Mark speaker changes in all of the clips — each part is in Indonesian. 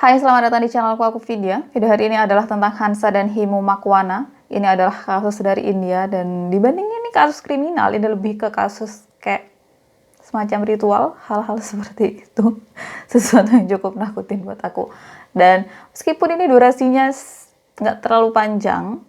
Speaker 1: Hai, selamat datang di channelku, aku Vidya. Video hari ini adalah tentang Hansa dan Himu Makwana. Ini adalah kasus dari India dan dibanding ini kasus kriminal, ini lebih ke kasus kayak semacam ritual, hal-hal seperti itu. Sesuatu yang cukup nakutin buat aku. Dan meskipun ini durasinya nggak terlalu panjang,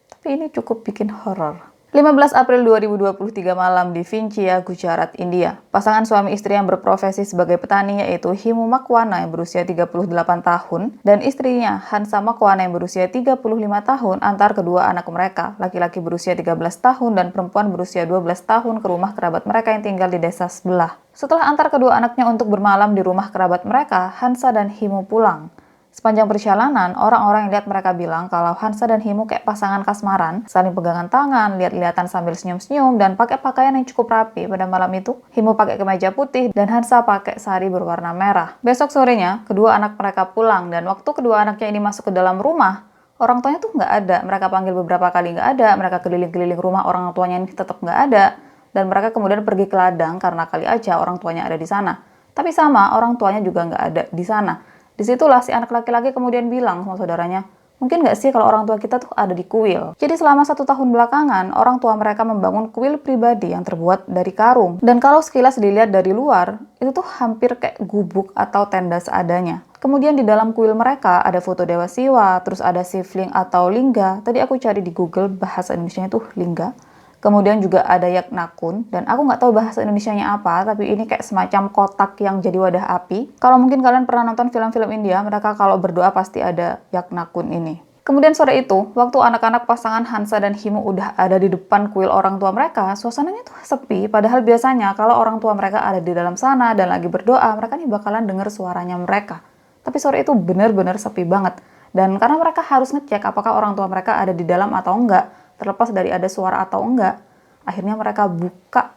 Speaker 1: tapi ini cukup bikin horor. 15 April 2023 malam di Vincia, Gujarat, India. Pasangan suami istri yang berprofesi sebagai petani yaitu Himu Makwana yang berusia 38 tahun dan istrinya Hansa Makwana yang berusia 35 tahun antar kedua anak mereka, laki-laki berusia 13 tahun dan perempuan berusia 12 tahun ke rumah kerabat mereka yang tinggal di desa sebelah. Setelah antar kedua anaknya untuk bermalam di rumah kerabat mereka, Hansa dan Himu pulang. Sepanjang perjalanan, orang-orang yang lihat mereka bilang kalau Hansa dan Himu kayak pasangan kasmaran, saling pegangan tangan, lihat-lihatan sambil senyum-senyum, dan pakai pakaian yang cukup rapi. Pada malam itu, Himu pakai kemeja putih dan Hansa pakai sari berwarna merah. Besok sorenya, kedua anak mereka pulang, dan waktu kedua anaknya ini masuk ke dalam rumah, orang tuanya tuh nggak ada. Mereka panggil beberapa kali nggak ada, mereka keliling-keliling rumah orang tuanya ini tetap nggak ada, dan mereka kemudian pergi ke ladang karena kali aja orang tuanya ada di sana. Tapi sama, orang tuanya juga nggak ada di sana. Disitulah si anak laki-laki kemudian bilang sama saudaranya, mungkin nggak sih kalau orang tua kita tuh ada di kuil. Jadi selama 1 tahun belakangan, orang tua mereka membangun kuil pribadi yang terbuat dari karung. Dan kalau sekilas dilihat dari luar, itu tuh hampir kayak gubuk atau tenda seadanya. Kemudian di dalam kuil mereka ada foto Dewa Siwa, terus ada sifling atau lingga. Tadi aku cari di Google, bahasa Indonesianya tuh lingga. Kemudian juga ada yaknakun, dan aku nggak tahu bahasa Indonesianya apa, tapi ini kayak semacam kotak yang jadi wadah api. Kalau mungkin kalian pernah nonton film-film India, mereka kalau berdoa pasti ada yaknakun ini. Kemudian sore itu, waktu anak-anak pasangan Hansa dan Himu udah ada di depan kuil orang tua mereka, suasananya tuh sepi, padahal biasanya kalau orang tua mereka ada di dalam sana dan lagi berdoa, mereka nih bakalan denger suaranya mereka. Tapi sore itu bener-bener sepi banget. Dan karena mereka harus ngecek apakah orang tua mereka ada di dalam atau enggak, terlepas dari ada suara atau enggak, akhirnya mereka buka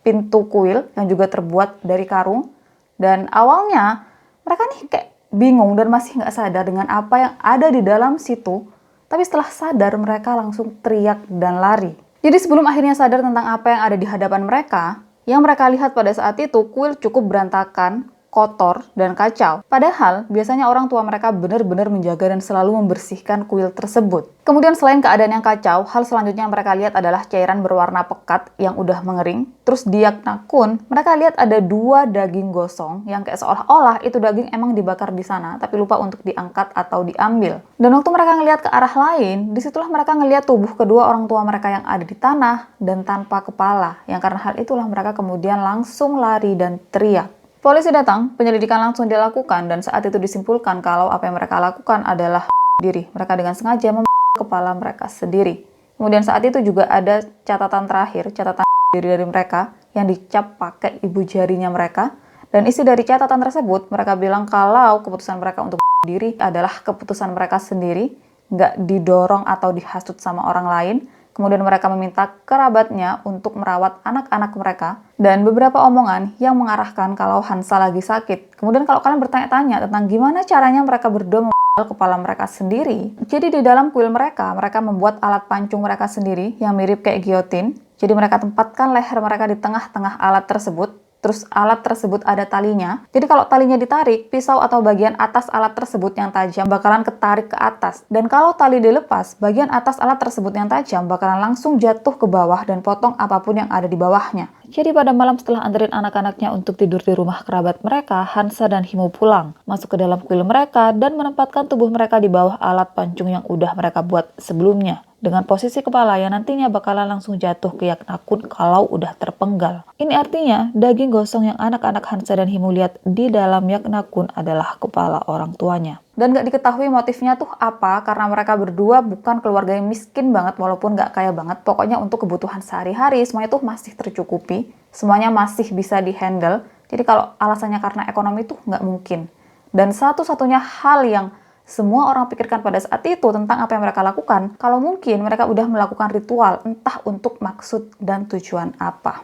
Speaker 1: pintu kuil yang juga terbuat dari karung. Dan awalnya mereka nih kayak bingung dan masih nggak sadar dengan apa yang ada di dalam situ. Tapi setelah sadar mereka langsung teriak dan lari. Jadi sebelum akhirnya sadar tentang apa yang ada di hadapan mereka, yang mereka lihat pada saat itu kuil cukup berantakan, kotor, dan kacau. Padahal, biasanya orang tua mereka benar-benar menjaga dan selalu membersihkan kuil tersebut. Kemudian selain keadaan yang kacau, hal selanjutnya yang mereka lihat adalah cairan berwarna pekat yang udah mengering. Terus di yaknakun, mereka lihat ada 2 daging gosong yang kayak seolah-olah itu daging emang dibakar di sana, tapi lupa untuk diangkat atau diambil. Dan waktu mereka ngelihat ke arah lain, disitulah mereka ngelihat tubuh kedua orang tua mereka yang ada di tanah dan tanpa kepala. Yang karena hal itulah mereka kemudian langsung lari dan teriak. Polisi datang, penyelidikan langsung dilakukan, dan saat itu disimpulkan kalau apa yang mereka lakukan adalah diri. Mereka dengan sengaja kepala mereka sendiri. Kemudian saat itu juga ada catatan terakhir, catatan diri dari mereka yang dicap pakai ibu jarinya mereka. Dan isi dari catatan tersebut, mereka bilang kalau keputusan mereka untuk diri adalah keputusan mereka sendiri, nggak didorong atau dihasut sama orang lain. Kemudian mereka meminta kerabatnya untuk merawat anak-anak mereka. Dan beberapa omongan yang mengarahkan kalau Hansa lagi sakit. Kemudian kalau kalian bertanya-tanya tentang gimana caranya mereka berdua kepala mereka sendiri. Jadi di dalam kuil mereka membuat alat pancung mereka sendiri yang mirip kayak giotin. Jadi mereka tempatkan leher mereka di tengah-tengah alat tersebut. Terus alat tersebut ada talinya. Jadi kalau talinya ditarik, pisau atau bagian atas alat tersebut yang tajam bakalan ketarik ke atas. Dan kalau tali dilepas, bagian atas alat tersebut yang tajam bakalan langsung jatuh ke bawah dan potong apapun yang ada di bawahnya. Jadi pada malam setelah anterin anak-anaknya untuk tidur di rumah kerabat mereka, Hansa dan Himu pulang, masuk ke dalam kuil mereka dan menempatkan tubuh mereka di bawah alat pancung yang udah mereka buat sebelumnya. Dengan posisi kepala yang nantinya bakalan langsung jatuh ke yaknakun kalau udah terpenggal. Ini artinya daging gosong yang anak-anak Hansa dan Himu lihat di dalam yaknakun adalah kepala orang tuanya. Dan gak diketahui motifnya tuh apa, karena mereka berdua bukan keluarga yang miskin banget walaupun gak kaya banget. Pokoknya untuk kebutuhan sehari-hari semuanya tuh masih tercukupi, semuanya masih bisa dihandle. Jadi kalau alasannya karena ekonomi tuh gak mungkin. Dan satu-satunya hal yang semua orang pikirkan pada saat itu tentang apa yang mereka lakukan, kalau mungkin mereka udah melakukan ritual, entah untuk maksud dan tujuan apa.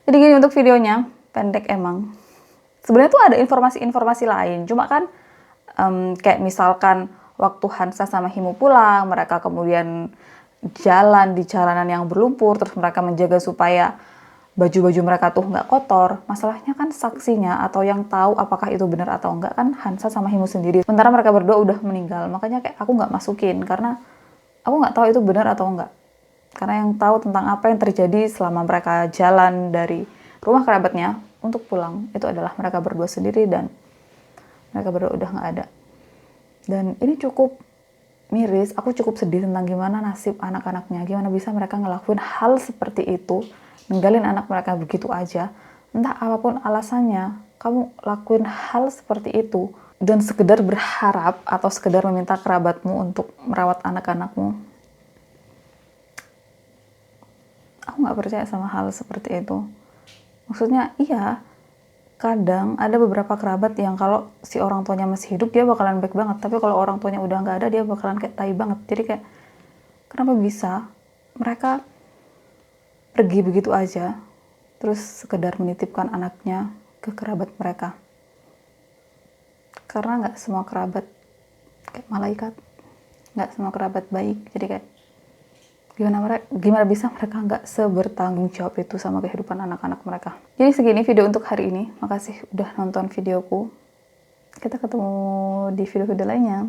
Speaker 1: Jadi gini untuk videonya, pendek emang. Sebenarnya tuh ada informasi-informasi lain, cuma kan kayak misalkan waktu Hansa sama Himu pulang, mereka kemudian jalan di jalanan yang berlumpur, terus mereka menjaga supaya baju-baju mereka tuh nggak kotor. Masalahnya kan saksinya atau yang tahu apakah itu benar atau enggak kan Hansa sama Himu sendiri. Sementara mereka berdua udah meninggal, makanya kayak aku nggak masukin karena aku nggak tahu itu benar atau enggak. Karena yang tahu tentang apa yang terjadi selama mereka jalan dari rumah kerabatnya untuk pulang itu adalah mereka berdua sendiri dan mereka berdua udah nggak ada. Dan ini cukup miris, aku cukup sedih tentang gimana nasib anak-anaknya, gimana bisa mereka ngelakuin hal seperti itu, ninggalin anak mereka begitu aja. Entah apapun alasannya, kamu lakuin hal seperti itu dan sekedar berharap atau sekedar meminta kerabatmu untuk merawat anak-anakmu. Aku nggak percaya sama hal seperti itu. Maksudnya iya, kadang ada beberapa kerabat yang kalau si orang tuanya masih hidup dia bakalan baik banget, tapi kalau orang tuanya udah nggak ada dia bakalan kayak tai banget. Jadi kayak kenapa bisa mereka pergi begitu aja terus sekedar menitipkan anaknya ke kerabat mereka? Karena nggak semua kerabat kayak malaikat, nggak semua kerabat baik. Jadi kayak gimana bisa mereka nggak sebertanggung jawab itu sama kehidupan anak-anak mereka. Jadi segini video untuk hari ini. Makasih udah nonton videoku. Kita ketemu di video-video lainnya.